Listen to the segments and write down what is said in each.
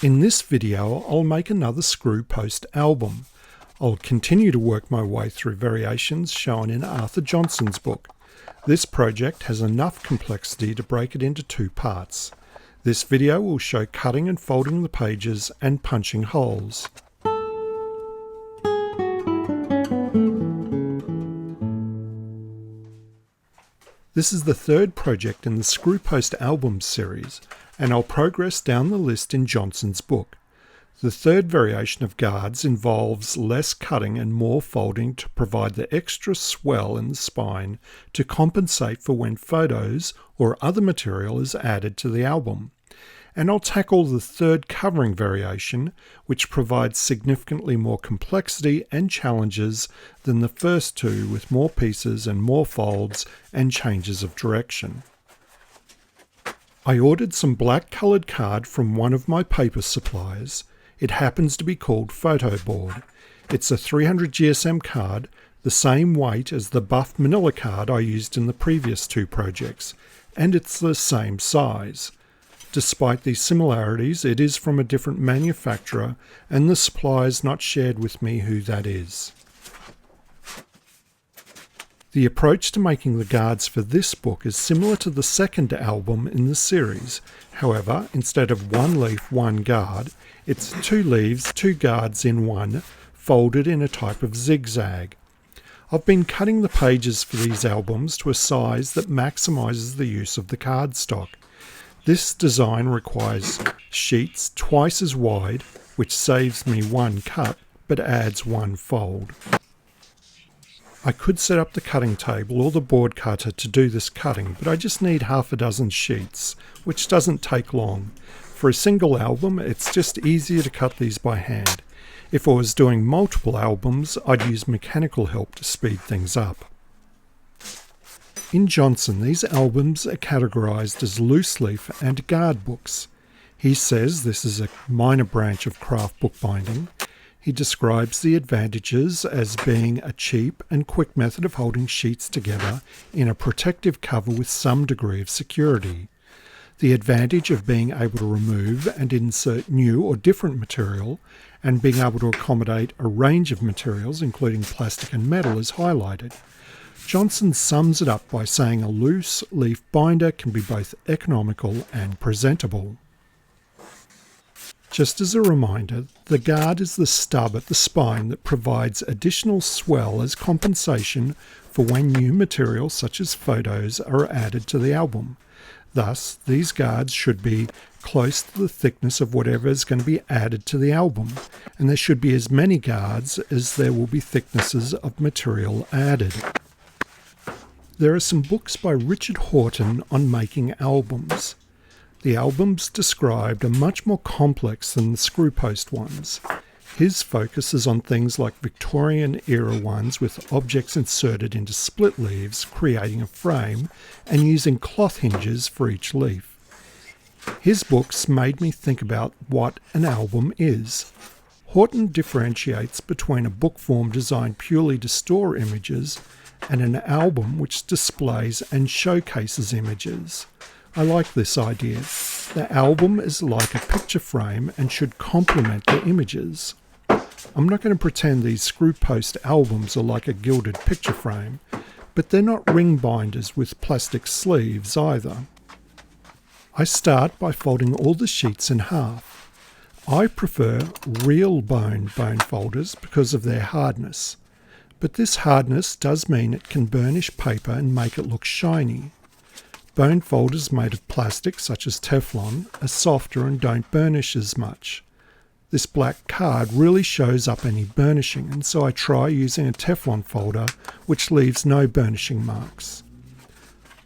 In this video, I'll make another screw post album. I'll continue to work my way through variations shown in Arthur Johnson's book. This project has enough complexity to break it into two parts. This video will show cutting and folding the pages and punching holes. This is the third project in the Screw Post Albums series, and I'll progress down the list in Johnson's book. The third variation of guards involves less cutting and more folding to provide the extra swell in the spine to compensate for when photos or other material is added to the album. And I'll tackle the third covering variation, which provides significantly more complexity and challenges than the first two, with more pieces and more folds and changes of direction. I ordered some black coloured card from one of my paper suppliers. It happens to be called Photo Board. It's a 300 GSM card, the same weight as the buff manila card I used in the previous two projects, and it's the same size. Despite these similarities, it is from a different manufacturer, and the supplier's not shared with me who that is. The approach to making the guards for this book is similar to the second album in the series. However, instead of one leaf, one guard, it's two leaves, two guards in one, folded in a type of zigzag. I've been cutting the pages for these albums to a size that maximises the use of the cardstock. This design requires sheets twice as wide, which saves me one cut, but adds one fold. I could set up the cutting table or the board cutter to do this cutting, but I just need half a dozen sheets, which doesn't take long. For a single album, it's just easier to cut these by hand. If I was doing multiple albums, I'd use mechanical help to speed things up. In Johnson, these albums are categorised as loose leaf and guard books. He says this is a minor branch of craft bookbinding. He describes the advantages as being a cheap and quick method of holding sheets together in a protective cover with some degree of security. The advantage of being able to remove and insert new or different material and being able to accommodate a range of materials, including plastic and metal, is highlighted. Johnson sums it up by saying a loose leaf binder can be both economical and presentable. Just as a reminder, the guard is the stub at the spine that provides additional swell as compensation for when new material such as photos are added to the album. Thus, these guards should be close to the thickness of whatever is going to be added to the album, and there should be as many guards as there will be thicknesses of material added. There are some books by Richard Horton on making albums. The albums described are much more complex than the screw post ones. His focus is on things like Victorian era ones with objects inserted into split leaves, creating a frame, and using cloth hinges for each leaf. His books made me think about what an album is. Horton differentiates between a book form designed purely to store images and an album which displays and showcases images. I like this idea. The album is like a picture frame and should complement the images. I'm not going to pretend these screw post albums are like a gilded picture frame, but they're not ring binders with plastic sleeves either. I start by folding all the sheets in half. I prefer real bone folders because of their hardness. But this hardness does mean it can burnish paper and make it look shiny. Bone folders made of plastic, such as Teflon, are softer and don't burnish as much. This black card really shows up any burnishing, and so I try using a Teflon folder, which leaves no burnishing marks.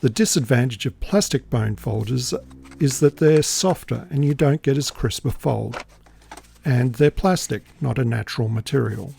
The disadvantage of plastic bone folders is that they're softer and you don't get as crisp a fold. And they're plastic, not a natural material.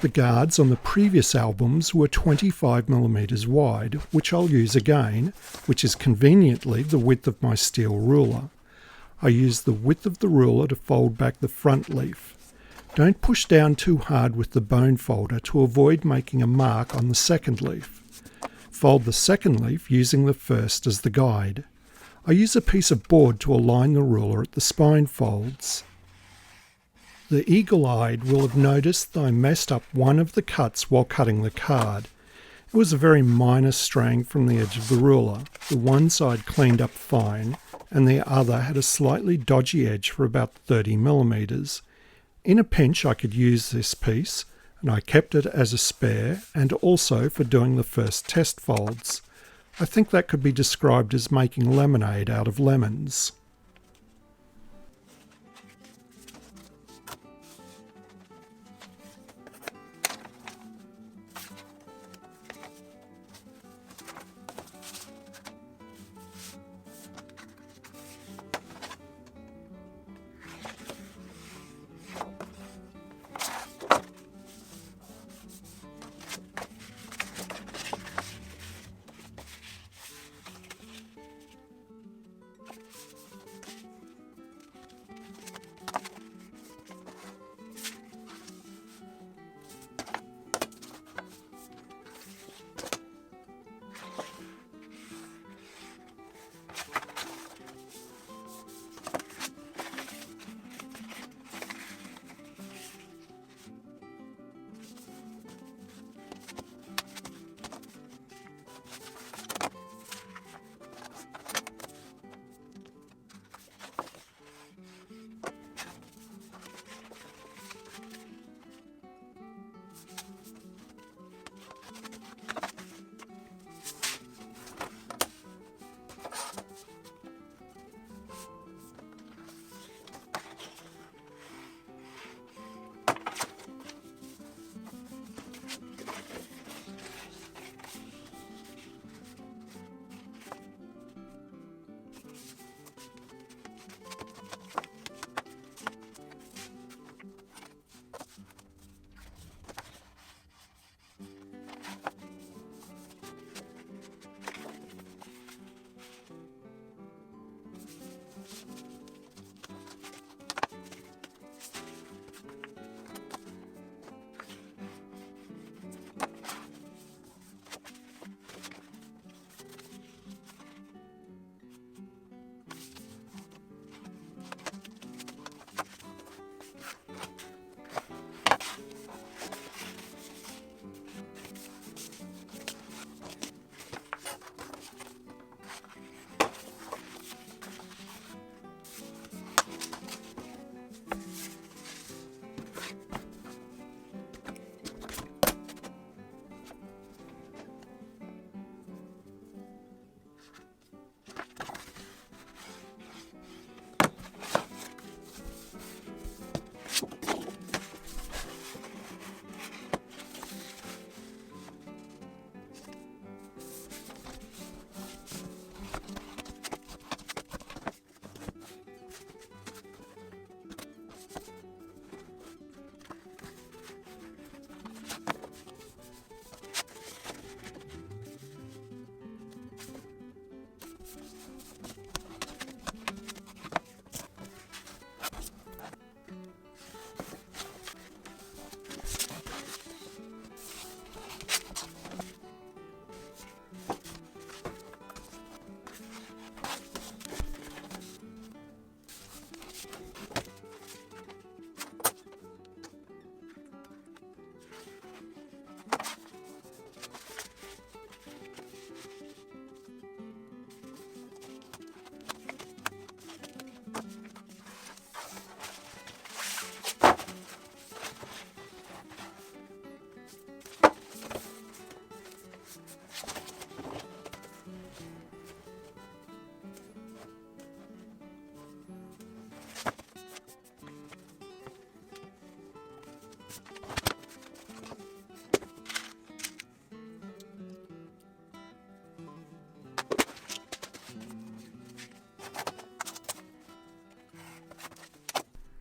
The guards on the previous albums were 25mm wide, which I'll use again, which is conveniently the width of my steel ruler. I use the width of the ruler to fold back the front leaf. Don't push down too hard with the bone folder to avoid making a mark on the second leaf. Fold the second leaf using the first as the guide. I use a piece of board to align the ruler at the spine folds. The eagle-eyed will have noticed that I messed up one of the cuts while cutting the card. It was a very minor straying from the edge of the ruler. The one side cleaned up fine, and the other had a slightly dodgy edge for about 30mm. In a pinch I could use this piece, and I kept it as a spare and also for doing the first test folds. I think that could be described as making lemonade out of lemons.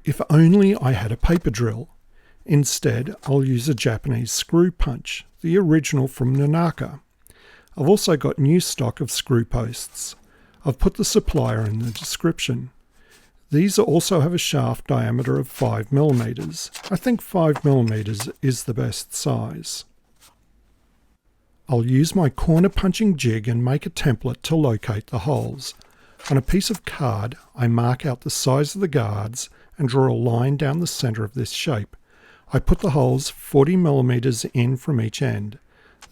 If only I had a paper drill. Instead, I'll use a Japanese screw punch, the original from Nanaka. I've also got new stock of screw posts. I've put the supplier in the description. These also have a shaft diameter of 5mm. I think 5mm is the best size. I'll use my corner punching jig and make a template to locate the holes. On a piece of card, I mark out the size of the guards and draw a line down the centre of this shape. I put the holes 40mm in from each end.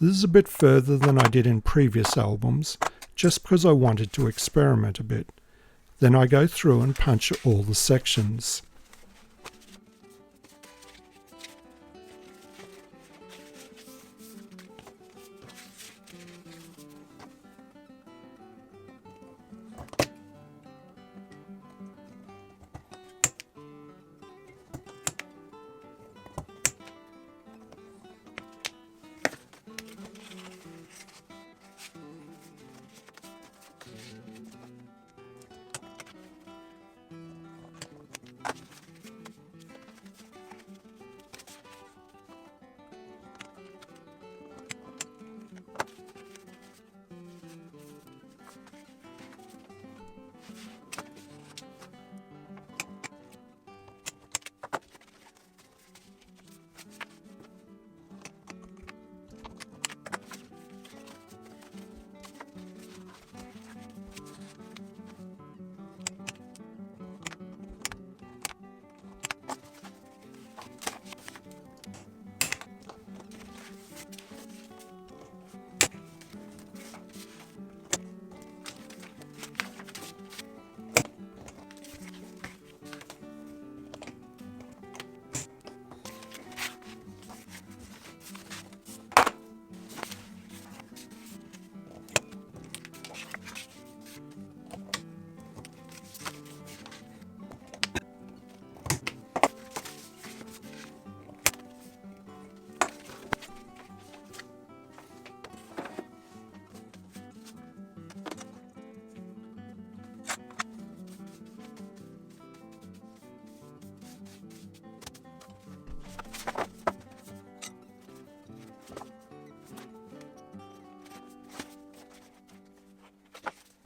This is a bit further than I did in previous albums, just because I wanted to experiment a bit. Then I go through and punch all the sections.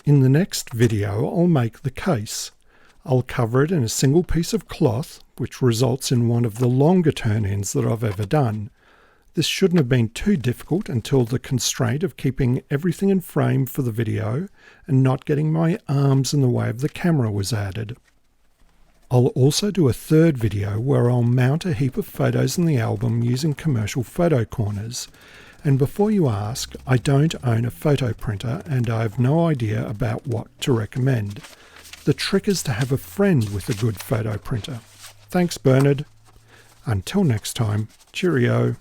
In the next video, I'll make the case. I'll cover it in a single piece of cloth, which results in one of the longer turn-ins that I've ever done. This shouldn't have been too difficult until the constraint of keeping everything in frame for the video and not getting my arms in the way of the camera was added. I'll also do a third video where I'll mount a heap of photos in the album using commercial photo corners. And before you ask, I don't own a photo printer and I have no idea about what to recommend. The trick is to have a friend with a good photo printer. Thanks, Bernard. Until next time, cheerio.